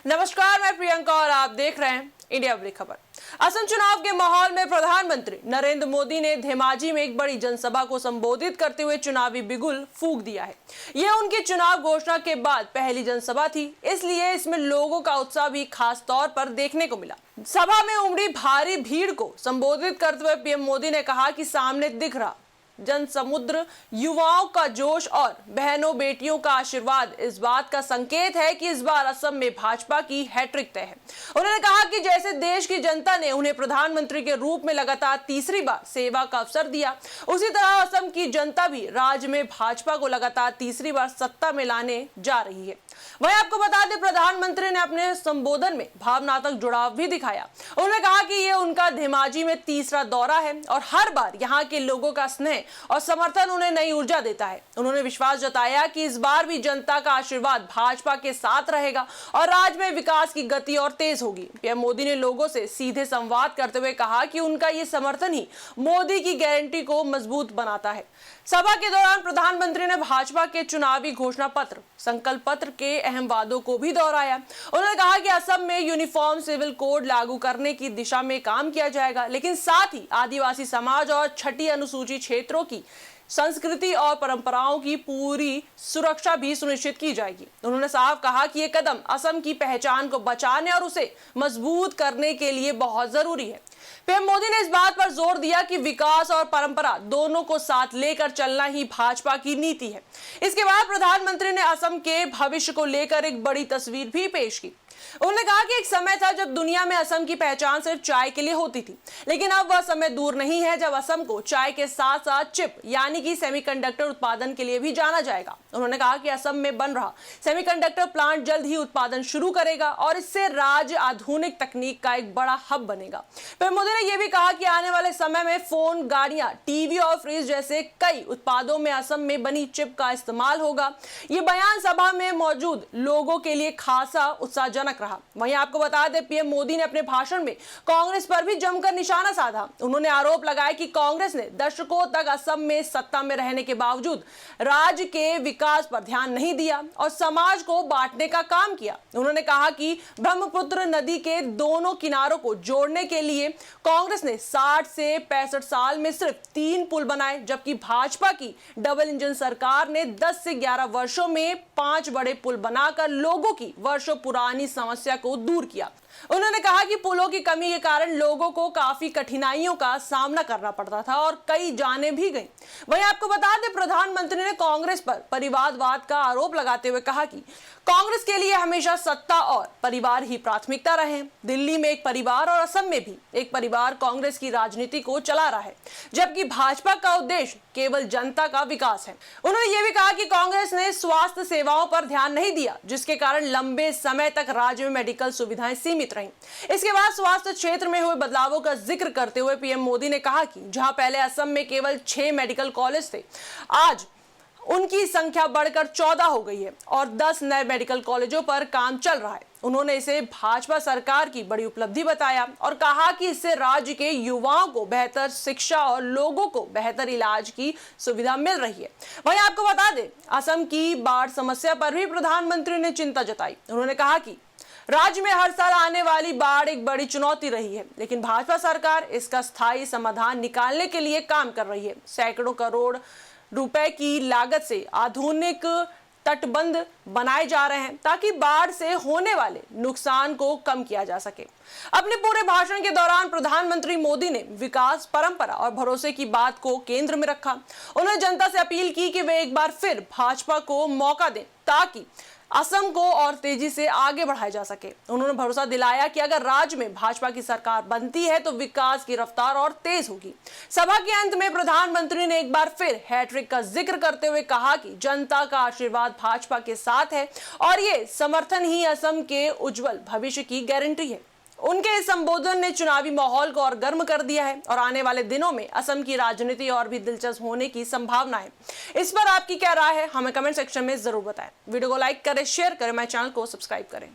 नमस्कार, मैं प्रियंका और आप देख रहे हैं इंडिया बड़ी खबर। असम चुनाव के माहौल में प्रधानमंत्री नरेंद्र मोदी ने धेमाजी में एक बड़ी जनसभा को संबोधित करते हुए चुनावी बिगुल फूंक दिया है। यह उनकी चुनाव घोषणा के बाद पहली जनसभा थी, इसलिए इसमें लोगों का उत्साह भी खास तौर पर देखने को मिला। सभा में उमड़ी भारी भीड़ को संबोधित करते हुए पीएम मोदी ने कहा कि सामने दिख रहा जन समुद्र, युवाओं का जोश और बहनों बेटियों का आशीर्वाद इस बात का संकेत है कि इस बार असम में भाजपा की हैट्रिक तय है। उन्होंने कहा कि जैसे देश की जनता ने उन्हें प्रधानमंत्री के रूप में लगातार तीसरी बार सेवा का अवसर दिया, उसी तरह असम की जनता भी राज्य में भाजपा को लगातार तीसरी बार सत्ता में लाने जा रही है। वहीं आपको बता दें, प्रधानमंत्री ने अपने संबोधन में भावनात्मक जुड़ाव भी दिखाया। उन्होंने कहा कि यह उनका धेमाजी में तीसरा दौरा है और हर बार यहाँ के लोगों का स्नेह और समर्थन उन्हें नई ऊर्जा देता है। उन्होंने विश्वास जताया कि इस बार भी जनता का आशीर्वाद भाजपा के साथ रहेगा और राज्य में विकास की गति और तेज होगी। पीएम मोदी ने लोगों से सीधे संवाद करते हुए कहा कि उनका ये समर्थन ही मोदी की गारंटी को मजबूत बनाता है। सभा के दौरान प्रधानमंत्री ने भाजपा के चुनावी घोषणा पत्र, संकल्प पत्र के अहम वादों को भी दोहराया। उन्होंने कहा कि असम में यूनिफॉर्म सिविल कोड लागू करने की दिशा में काम किया जाएगा, लेकिन साथ ही आदिवासी समाज और छठी अनुसूचित क्षेत्रों की संस्कृति और परंपराओं की पूरी सुरक्षा भी सुनिश्चित की जाएगी। उन्होंने साफ कहा कि ये कदम असम की पहचान को बचाने और उसे मजबूत करने के लिए बहुत जरूरी है। पीएम मोदी ने इस बात पर जोर दिया कि विकास और परंपरा दोनों को साथ लेकर चलना ही भाजपा की नीति है। इसके बाद प्रधानमंत्री ने असम के भविष्य को लेकर एक बड़ी तस्वीर भी पेश की। उन्होंने कहा कि एक समय था जब दुनिया में असम की पहचान सिर्फ चाय के लिए होती थी, लेकिन अब वह समय दूर नहीं है जब असम को चाय के साथ साथ चिप यानी कि सेमीकंडक्टर उत्पादन के लिए भी जाना जाएगा। उन्होंने कहा कि असम में बन रहा सेमीकंडक्टर प्लांट जल्द ही उत्पादन शुरू करेगा और इससे राज्य आधुनिक तकनीक का एक बड़ा हब बनेगा। पीएम मोदी ने यह भी कहा कि आने वाले समय में फोन, गाड़ियां, टीवी और फ्रिज जैसे कई उत्पादों में असम में बनी चिप का इस्तेमाल होगा। ये बयान सभा में मौजूद लोगों के लिए खासा उत्साहजनक रहा। वहीं आपको बता दें, पीएम मोदी ने अपने भाषण में कांग्रेस पर भी जमकर निशाना साधा। उन्होंने आरोप लगाया कि कांग्रेस ने दशकों तक असम में सत्ता में रहने के बावजूद राज्य के विकास पर ध्यान नहीं दिया और समाज को बांटने का काम किया। उन्होंने कहा कि ब्रह्मपुत्र नदी के दोनों किनारों को जोड़ने के लिए कांग्रेस ने 60 से 65 साल में सिर्फ 3 पुल बनाए, जबकि भाजपा की डबल इंजन सरकार ने 10 से 11 वर्षों में 5 बड़े पुल बनाकर लोगों की वर्षों पुरानी समस्या को दूर किया। उन्होंने कहा कि पुलों की कमी के कारण लोगों को काफी कठिनाइयों का सामना करना पड़ता था और कई जानें भी गईं। वहीं आपको बता दें, प्रधानमंत्री ने कांग्रेस पर परिवारवाद का आरोप लगाते हुए कहा कि कांग्रेस के लिए हमेशा सत्ता और परिवार ही प्राथमिकता रहे। दिल्ली में एक परिवार और असम में भी एक परिवार कांग्रेस की राजनीति को चला रहा है, जबकि भाजपा का उद्देश्य केवल जनता का विकास है। उन्होंने ये भी कहा कि कांग्रेस ने स्वास्थ्य सेवाओं पर ध्यान नहीं दिया, जिसके कारण लंबे समय तक राज्य में मेडिकल सुविधाएं सीमित रहीं। इसके बाद स्वास्थ्य क्षेत्र में हुए बदलावों का जिक्र करते हुए पीएम मोदी ने कहा कि जहां पहले असम में केवल 6 मेडिकल कॉलेज थे, आज उनकी संख्या बढ़कर 14 हो गई है और 10 नए मेडिकल कॉलेजों पर काम चल रहा है। उन्होंने इसे भाजपा सरकार की बड़ी उपलब्धि बताया और कहा कि इससे राज्य के युवाओं को बेहतर शिक्षा और लोगों को बेहतर इलाज की सुविधा मिल रही है। वहीं आपको बता दें, असम की बाढ़ समस्या पर भी प्रधानमंत्री ने चिंता जताई। उन्होंने कहा कि राज्य में हर साल आने वाली बाढ़ एक बड़ी चुनौती रही है, लेकिन भाजपा सरकार इसका स्थायी समाधान निकालने के लिए काम कर रही है। सैकड़ों करोड़ रुपए की लागत से आधुनिक तटबंध बनाए जा रहे हैं ताकि बाढ़ से होने वाले नुकसान को कम किया जा सके। अपने पूरे भाषण के दौरान प्रधानमंत्री मोदी ने विकास, परंपरा और भरोसे की बात को केंद्र में रखा। उन्होंने जनता से अपील की कि वे एक बार फिर भाजपा को मौका दें ताकि असम को और तेजी से आगे बढ़ाया जा सके। उन्होंने भरोसा दिलाया कि अगर राज्य में भाजपा की सरकार बनती है तो विकास की रफ्तार और तेज होगी। सभा के अंत में प्रधानमंत्री ने एक बार फिर हैट्रिक का जिक्र करते हुए कहा कि जनता का आशीर्वाद भाजपा के साथ है और ये समर्थन ही असम के उज्जवल भविष्य की गारंटी है। उनके इस संबोधन ने चुनावी माहौल को और गर्म कर दिया है और आने वाले दिनों में असम की राजनीति और भी दिलचस्प होने की संभावना है। इस पर आपकी क्या राय है, हमें कमेंट सेक्शन में जरूर बताएं। वीडियो को लाइक करें, शेयर करें, मेरे चैनल को सब्सक्राइब करें।